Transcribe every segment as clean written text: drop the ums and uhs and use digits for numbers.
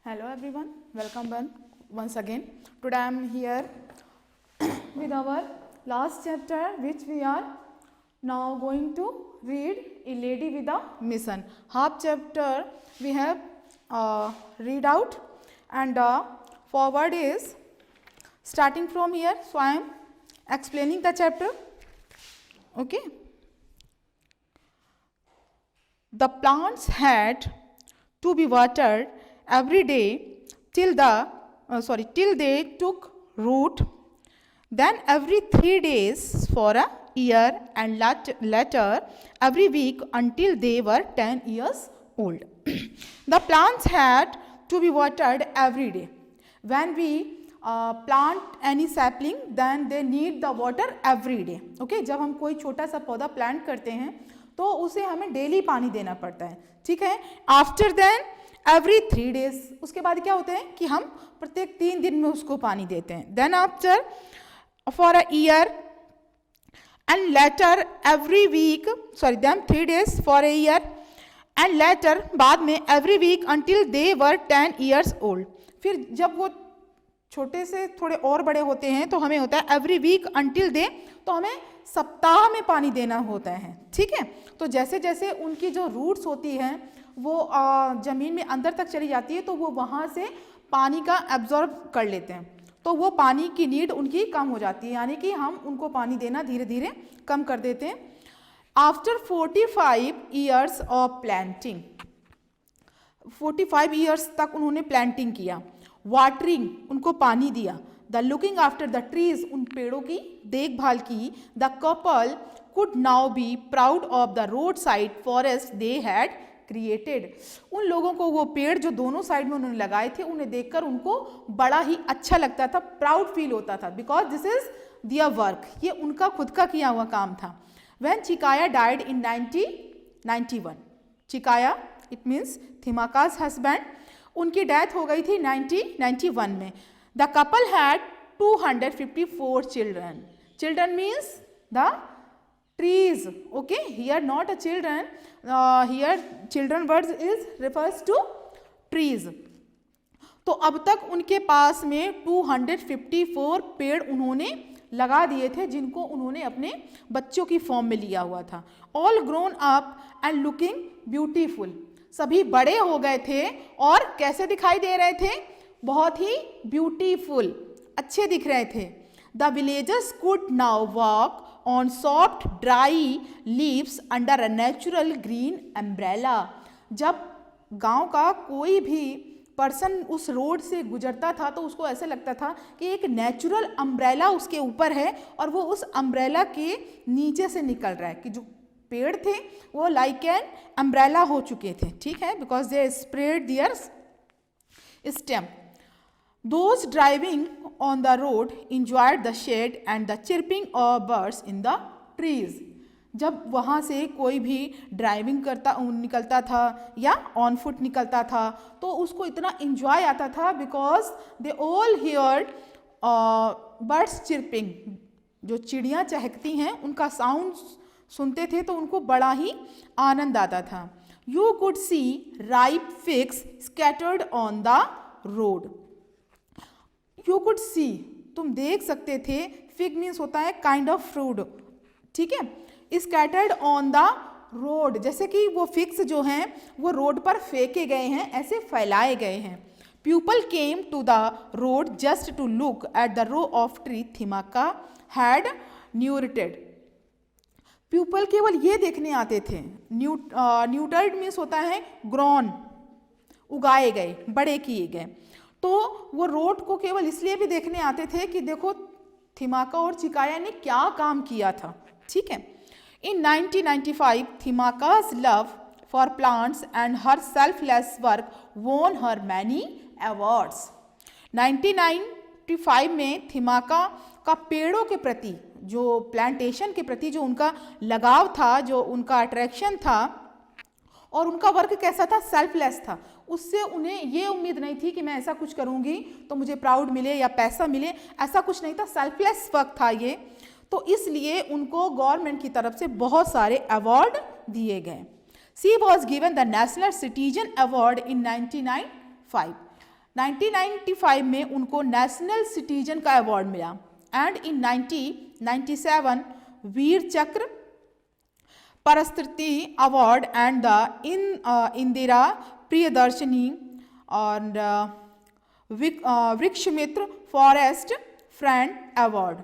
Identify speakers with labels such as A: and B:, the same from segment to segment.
A: Hello everyone, welcome once again. Today I am here with our last chapter which we are now going to read, A Lady with a Mission. Half chapter we have read out and forward is starting from here. So I am explaining the chapter. Okay. The plants had to be watered every day till they took root, then every 3 days for a year, and later every week until they were 10 years old. The plants had to be watered every day. When we plant any sapling, then they need the water every day. Okay, जब हम कोई छोटा सा पौधा plant करते हैं तो उसे हमें डेली पानी देना पड़ता है. ठीक है. आफ्टर देन एवरी 3 डेज, उसके बाद क्या होते हैं कि हम प्रत्येक 3 दिन में उसको पानी देते हैं. Then after for a year and later every week, then 3 days for a year and later बाद में every week until they were 10 years old. फिर जब वो छोटे से थोड़े और बड़े होते हैं तो हमें होता है एवरी वीक अंटिल दे, तो हमें सप्ताह में पानी देना होता है. ठीक है. तो जैसे जैसे उनकी जो रूट्स होती हैं वो ज़मीन में अंदर तक चली जाती है तो वो वहाँ से पानी का एब्जॉर्ब कर लेते हैं, तो वो पानी की नीड उनकी कम हो जाती है, यानी कि हम उनको पानी देना धीरे धीरे कम कर देते हैं. After 45 years of planting, 45 years तक उन्होंने प्लांटिंग किया. वाटरिंग, उनको पानी दिया. The looking after the trees, उन पेड़ों की देखभाल की. The couple could now be proud of the road side forest they had created. उन लोगों को वो पेड़ जो दोनों साइड में उन्होंने लगाए थे उन्हें देखकर उनको बड़ा ही अच्छा लगता था, प्राउड फील होता था, because this is their work, ये उनका खुद का किया हुआ काम था. When Chikkayya died in 1991, Chikkayya it means Thimmakka's husband, उनकी डेथ हो गई थी 1991 में. The couple had 254 children. Children means the trees. Okay, here not a children, here children words is refers to trees. तो अब तक उनके पास में 254 पेड़ उन्होंने लगा दिए थे जिनको उन्होंने अपने बच्चों की फॉर्म में लिया हुआ था. All grown up and looking beautiful, सभी बड़े हो गए थे और कैसे दिखाई दे रहे थे, बहुत ही ब्यूटीफुल, अच्छे दिख रहे थे. The villagers could now walk on soft dry leaves under a natural green umbrella. जब गांव का कोई भी पर्सन उस रोड से गुजरता था तो उसको ऐसा लगता था कि एक नेचुरल अम्ब्रेला उसके ऊपर है और वो उस अम्ब्रेला के नीचे से निकल रहा है, कि जो पेड़ थे वो लाइक एन अम्ब्रेला हो चुके थे. ठीक है, because they spread their stem. Those driving on the road enjoyed the shade and the chirping of birds in the trees. जब वहाँ से कोई भी ड्राइविंग निकलता था या ऑन फुट निकलता था तो उसको इतना इंजॉय आता था, because they all heard birds chirping, जो चिड़ियाँ चहकती हैं उनका साउंड सुनते थे तो उनको बड़ा ही आनंद आता था. You could see ripe figs scattered on the road. You could see, तुम देख सकते थे. फिग मीन्स होता है काइंड ऑफ फ्रूट. ठीक है. स्कैटर्ड ऑन द रोड, जैसे कि वो फिग्स जो हैं वो रोड पर फेंके गए हैं, ऐसे फैलाए गए हैं. People came to the road just to look at the row of tree Thimmakka had nurtured. People केवल ये देखने आते थे. न्यूटर्ड मीन्स होता है ग्रॉन, उगाए गए, बड़े किए गए. तो वो रोड को केवल इसलिए भी देखने आते थे कि देखो थिमाका और चिकाया ने क्या काम किया था. ठीक है. इन 1995 थिमाका's love for plants and her selfless work won her many awards. 1995 में थिमाका का पेड़ों के प्रति, जो प्लांटेशन के प्रति जो उनका लगाव था, जो उनका अट्रैक्शन था और उनका वर्क कैसा था, सेल्फलेस था. उससे उन्हें ये उम्मीद नहीं थी कि मैं ऐसा कुछ करूंगी तो मुझे प्राउड मिले या पैसा मिले, ऐसा कुछ नहीं था. सेल्फलेस वर्क था ये. तो इसलिए उनको गवर्नमेंट की तरफ से बहुत सारे अवार्ड दिए गए. She was given the national citizen award in 1995. 1995 में उनको नेशनल सिटीजन का अवार्ड मिला एंड इन 1997 वीर चक्र परस्कृति award and the Indira Priyadarshini और वृक्षमित्र फॉरेस्ट फ्रेंड अवार्ड।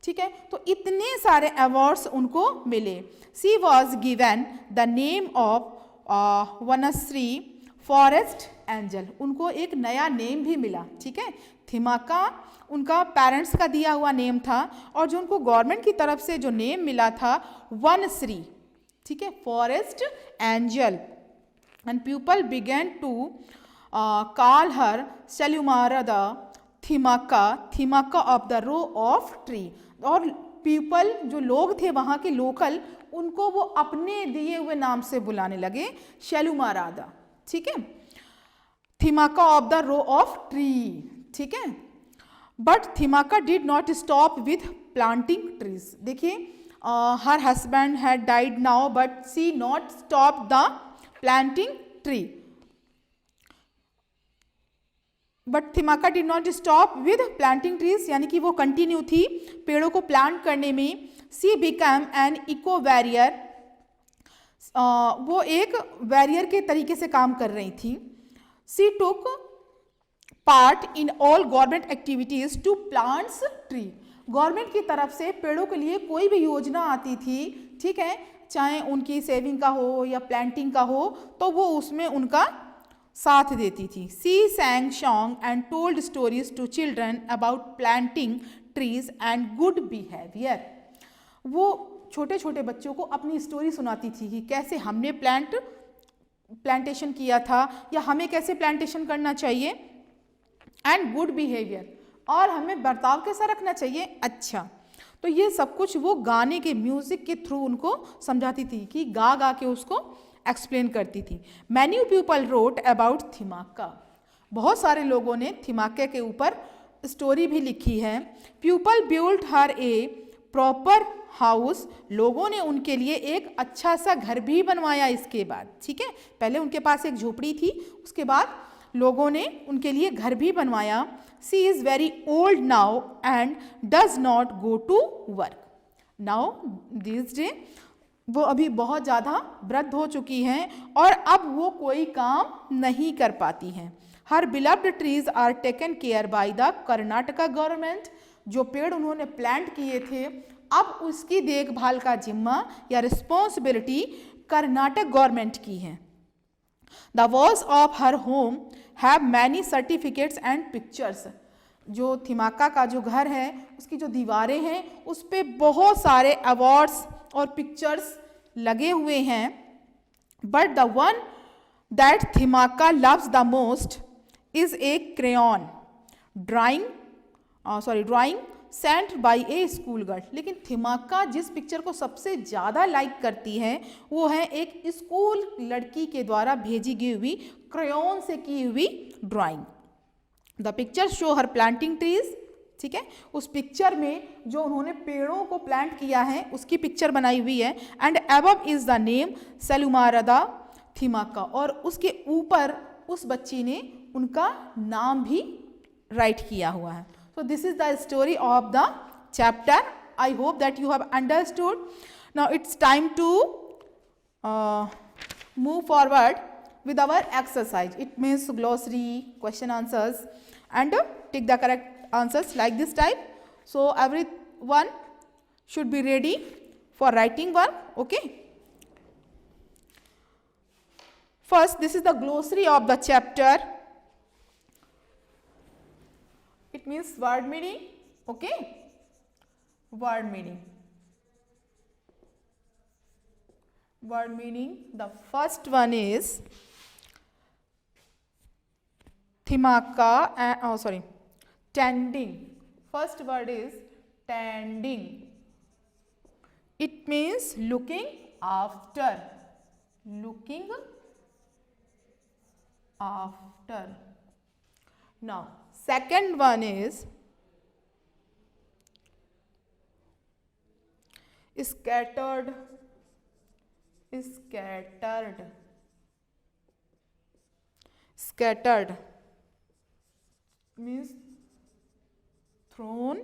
A: ठीक है, तो इतने सारे अवार्ड्स उनको मिले। She was given the name of Vanashree forest angel, उनको एक नया नेम भी मिला। ठीक है, थिमाका उनका पेरेंट्स का दिया हुआ नेम था और जो उनको गवर्नमेंट की तरफ से जो नेम मिला था वनश्री, ठीक है, forest angel. And people began to call her Saalumarada Thimmakka, Thimmakka of the row of tree. और पीपल जो लोग थे वहाँ के लोकल, उनको वो अपने दिए हुए नाम से बुलाने लगे, शेलुमारादा। ठीक है, Thimmakka of the row of tree. ठीक है, but Thimmakka did not stop with planting trees. देखिए, her husband had died now but she not stop the planting tree. But Thimmakka did not stop with planting trees, यानी कि वो continue थी पेड़ों को plant करने में। सी बिकम एन इको वैरियर, वो एक वैरियर के तरीके से काम कर रही थी। She took part in all government activities to plants tree. Government की तरफ से पेड़ों के लिए कोई भी योजना आती थी, ठीक है, चाहे उनकी सेविंग का हो या प्लांटिंग का हो, तो वो उसमें उनका साथ देती थी। She sang song and told stories to children about planting trees and good behaviour. वो छोटे छोटे बच्चों को अपनी स्टोरी सुनाती थी कि कैसे हमने प्लांटेशन किया था या हमें कैसे प्लांटेशन करना चाहिए, एंड गुड बिहेवियर, और हमें बर्ताव कैसा रखना चाहिए, अच्छा। तो ये सब कुछ वो गाने के म्यूजिक के थ्रू उनको समझाती थी, कि गा गा के उसको एक्सप्लेन करती थी। मैनी पीपल रोट अबाउट थिमाका, बहुत सारे लोगों ने थिमाका के ऊपर स्टोरी भी लिखी है। पीपल बिल्ड हर ए प्रॉपर हाउस, लोगों ने उनके लिए एक अच्छा सा घर भी बनवाया इसके बाद। ठीक है, पहले उनके पास एक झोपड़ी थी, उसके बाद लोगों ने उनके लिए घर भी बनवाया। She is very old now and does not go to work. Now this day, वो अभी बहुत ज़्यादा वृद्ध हो चुकी हैं और अब वो कोई काम नहीं कर पाती हैं। Her beloved trees are taken care by the Karnataka government, जो पेड़ उन्होंने प्लांट किए थे अब उसकी देखभाल का जिम्मा या रिस्पॉन्सिबिलिटी कर्नाटक गवर्नमेंट की है। The walls of her home have many certificates and pictures, जो थिमाका का जो घर है उसकी जो दीवारें हैं उस पर बहुत सारे अवार्ड्स और पिक्चर्स लगे हुए हैं। But the one that Thimmakka loves the most is a crayon drawing sent by a school girl. लेकिन थिमाका जिस पिक्चर को सबसे ज़्यादा लाइक करती है वो है एक स्कूल लड़की के द्वारा भेजी गई हुई क्रेयॉन से की हुई drawing. The picture show her planting trees, ठीक है, उस पिक्चर में जो उन्होंने पेड़ों को प्लांट किया है उसकी पिक्चर बनाई हुई है। And above is the name Saalumarada Thimmakka, और उसके ऊपर उस बच्ची ने उनका नाम भी राइट किया हुआ है। So this is the story of the chapter. I hope that you have understood. Now it's time to move forward with our exercise. It means glossary, question answers, and take the correct answers like this type. So everyone should be ready for writing work. Okay. First, this is the glossary of the chapter. It means word meaning, okay? Word meaning. Word meaning. The first one is thimaka. Tending. First word is tending. It means looking after. Looking after. Now, second one is scattered. Scattered. Scattered. means thrown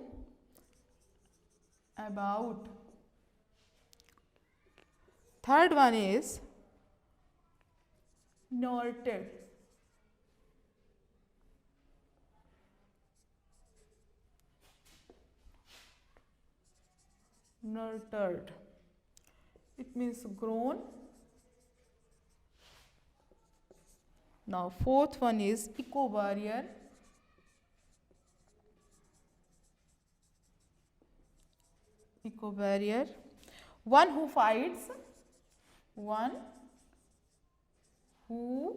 A: about. Third one is nurtured. Nurtured. It means grown. Now fourth one is eco-barrier. Eco-barrier. One who fights. One who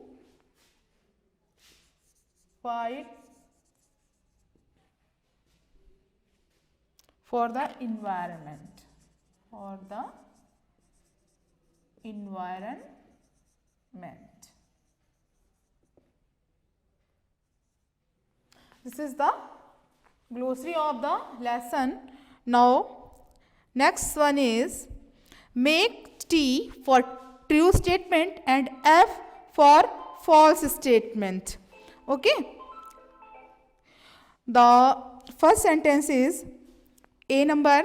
A: fight for the environment. For the environment. This is the glossary of the lesson. Now, next one is make T for true statement and F for false statement. Okay. The first sentence is A number.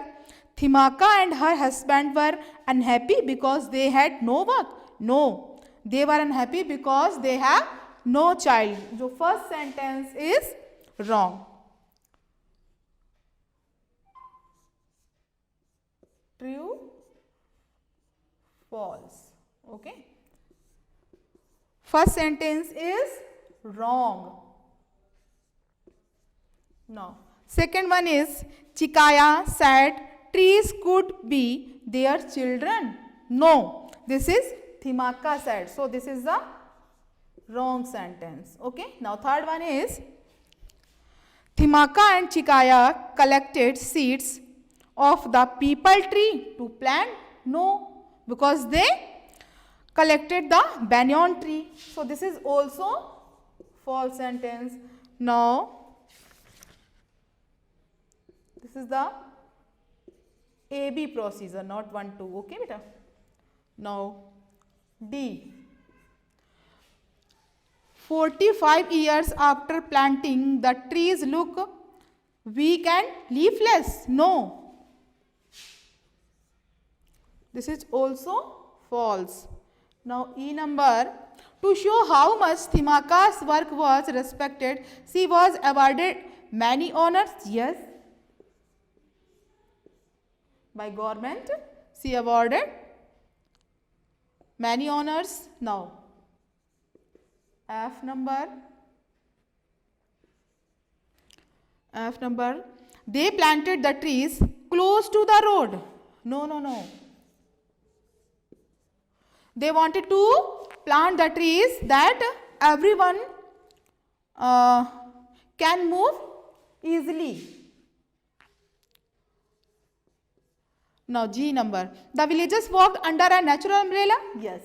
A: Thimaka and her husband were unhappy because they had no work. No, they were unhappy because they have no child. So first sentence is wrong. True, false. Okay. First sentence is wrong. Now, second one is Chikaya said trees could be their children. No, this is Thimaka said. So this is the wrong sentence. Okay. Now third one is Thimaka and Chikaya collected seeds of the peepal tree to plant. No, because they collected the banyan tree. So this is also false sentence. Now this is the AB procedure, not 1, 2. Okay, beta. Now D. 45 years after planting, the trees look weak and leafless. No. This is also false. Now E number. To show how much Thimaka's work was respected, she was awarded many honors. Yes. By government, she awarded many honors. Now F number. They planted the trees close to the road. No. They wanted to plant the trees that everyone can move easily. Now G number. The villagers walked under a natural umbrella. Yes.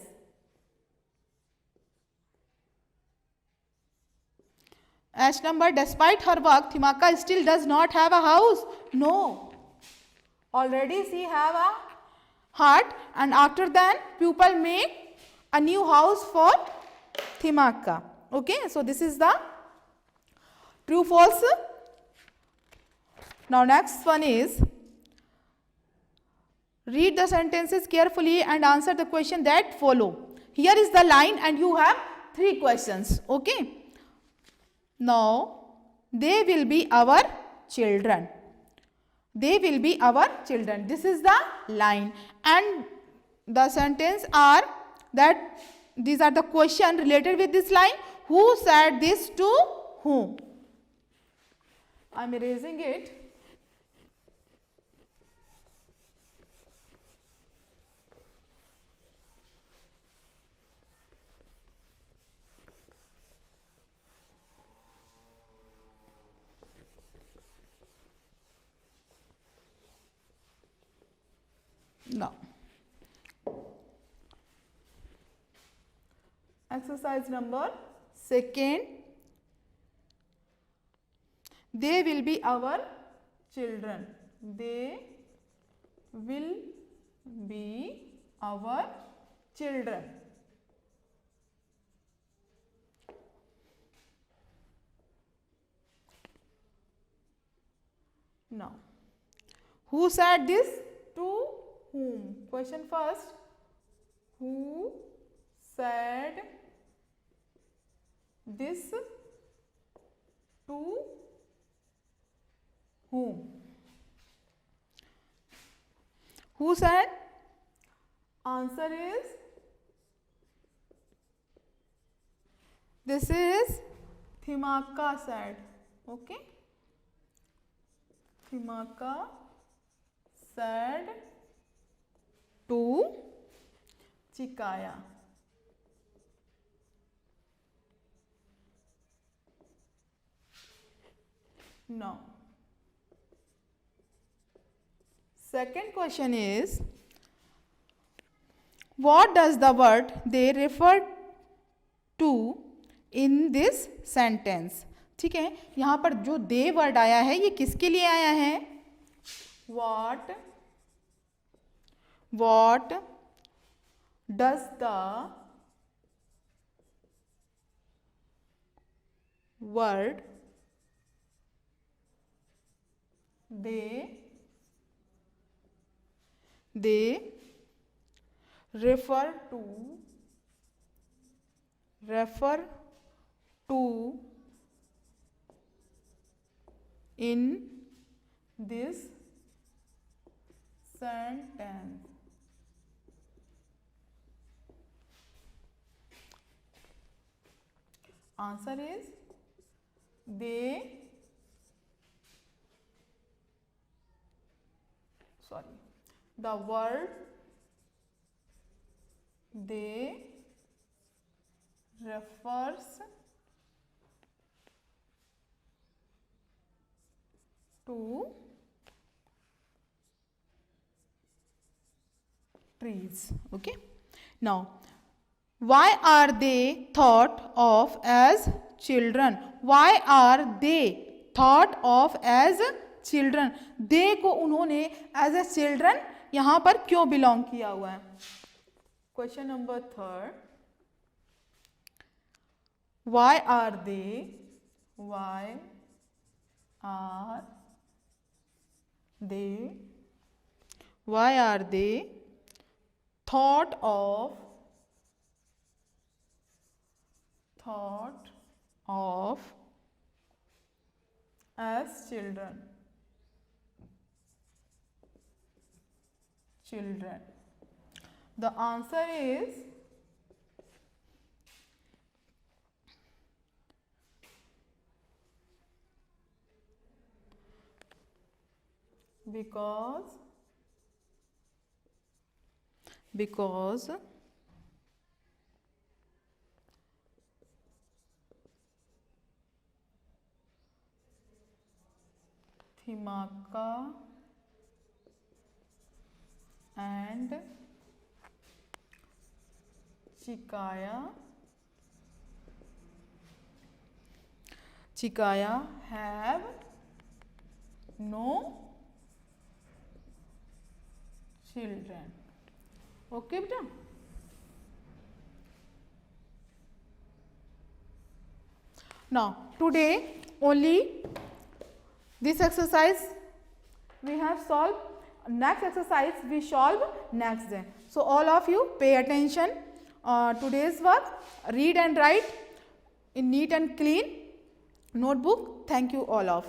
A: H number. Despite her work, Thimaka still does not have a house. No. Already she have a hut, and after that people make a new house for Thimaka. Okay. So this is the true false. Now next one is read the sentences carefully and answer the question that follow. Here is the line and you have 3 questions. Okay. Now, they will be our children. They will be our children. This is the line. And the sentence are that these are the question related with this line. Who said this to whom? I am erasing it. Now, exercise number 2. They will be our children. They will be our children. Now, who said this? To whom? Question first. Who said this to whom? Who said? Answer is, this is Thimaka said. Okay. Thimaka said to Chikaya. Now, second question is, what does the word they refer to in this sentence? ठीक है, यहाँ पर जो दे word आया है ये किसके लिए आया है? What does the word they refer to in this sentence? Answer is, the word they refers to trees. Okay. Now, why are they thought of as children? Why are they thought of as children? they को उन्होंने as a children यहाँ पर क्यों belong किया हुआ है? Question number third. Why are they thought of as children? The answer is, because Thimaka and Chikaya have no children. Okay, beta? Now, today only this exercise we have solved. Next exercise we solve next day. So, all of you pay attention. Today's work, read and write in neat and clean notebook. Thank you all of.